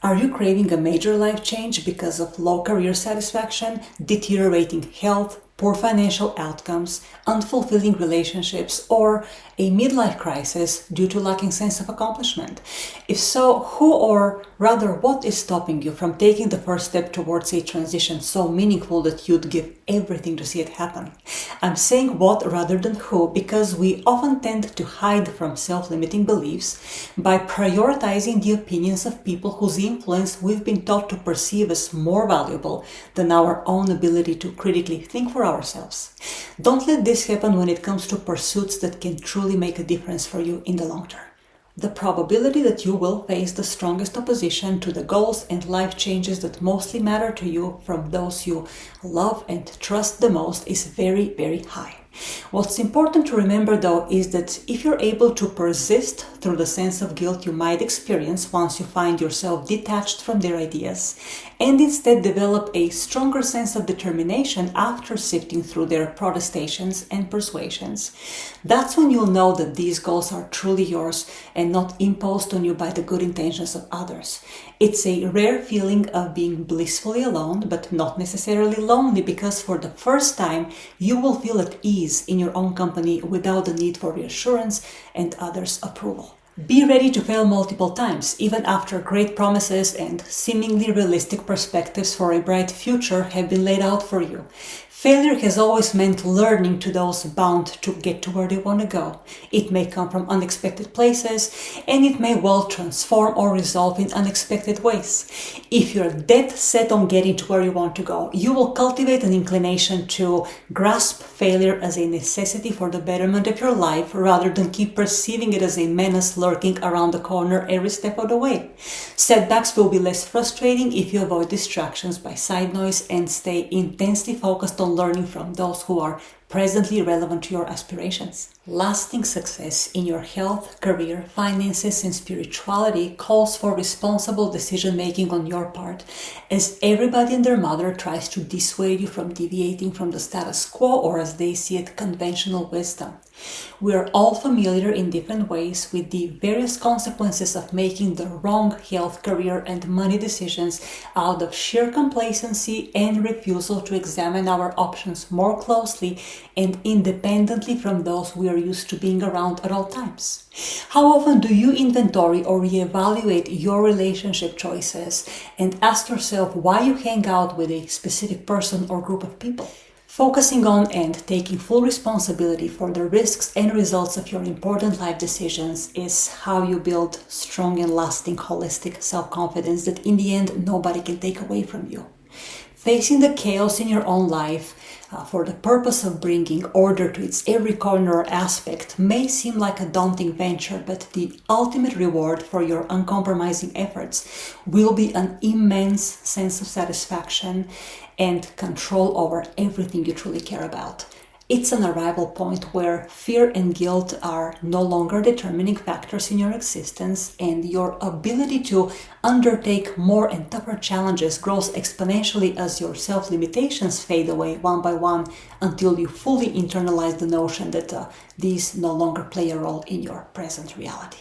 Are you craving a major life change because of low career satisfaction, deteriorating health, poor financial outcomes, unfulfilling relationships, or a midlife crisis due to lacking sense of accomplishment? If so, who or rather what is stopping you from taking the first step towards a transition so meaningful that you'd give everything to see it happen? I'm saying what rather than who because we often tend to hide from self-limiting beliefs by prioritizing the opinions of people whose influence we've been taught to perceive as more valuable than our own ability to critically think for ourselves. Don't let this happen when it comes to pursuits that can truly make a difference for you in the long term. The probability that you will face the strongest opposition to the goals and life changes that mostly matter to you from those you love and trust the most is very, very high. What's important to remember though is that if you're able to persist through the sense of guilt you might experience once you find yourself detached from their ideas and instead develop a stronger sense of determination after sifting through their protestations and persuasions, that's when you'll know that these goals are truly yours and not imposed on you by the good intentions of others. It's a rare feeling of being blissfully alone, but not necessarily lonely, because for the first time you will feel at ease in your own company without the need for reassurance and others' approval. Be ready to fail multiple times, even after great promises and seemingly realistic perspectives for a bright future have been laid out for you. Failure has always meant learning to those bound to get to where they want to go. It may come from unexpected places, and it may well transform or resolve in unexpected ways. If you're dead set on getting to where you want to go, you will cultivate an inclination to grasp failure as a necessity for the betterment of your life rather than keep perceiving it as a menace lurking around the corner every step of the way. Setbacks will be less frustrating if you avoid distractions by side noise and stay intensely focused on learning from those who are presently relevant to your aspirations. Lasting success in your health, career, finances, and spirituality calls for responsible decision-making on your part, as everybody and their mother tries to dissuade you from deviating from the status quo, or as they see it, conventional wisdom. We are all familiar in different ways with the various consequences of making the wrong health, career, and money decisions out of sheer complacency and refusal to examine our options more closely and independently from those we are used to being around at all times. How often do you inventory or reevaluate your relationship choices and ask yourself why you hang out with a specific person or group of people? Focusing on and taking full responsibility for the risks and results of your important life decisions is how you build strong and lasting holistic self-confidence that in the end nobody can take away from you. Facing the chaos in your own life for the purpose of bringing order to its every corner or aspect may seem like a daunting venture, but the ultimate reward for your uncompromising efforts will be an immense sense of satisfaction and control over everything you truly care about. It's an arrival point where fear and guilt are no longer determining factors in your existence, and your ability to undertake more and tougher challenges grows exponentially as your self-limitations fade away one by one until you fully internalize the notion that these no longer play a role in your present reality.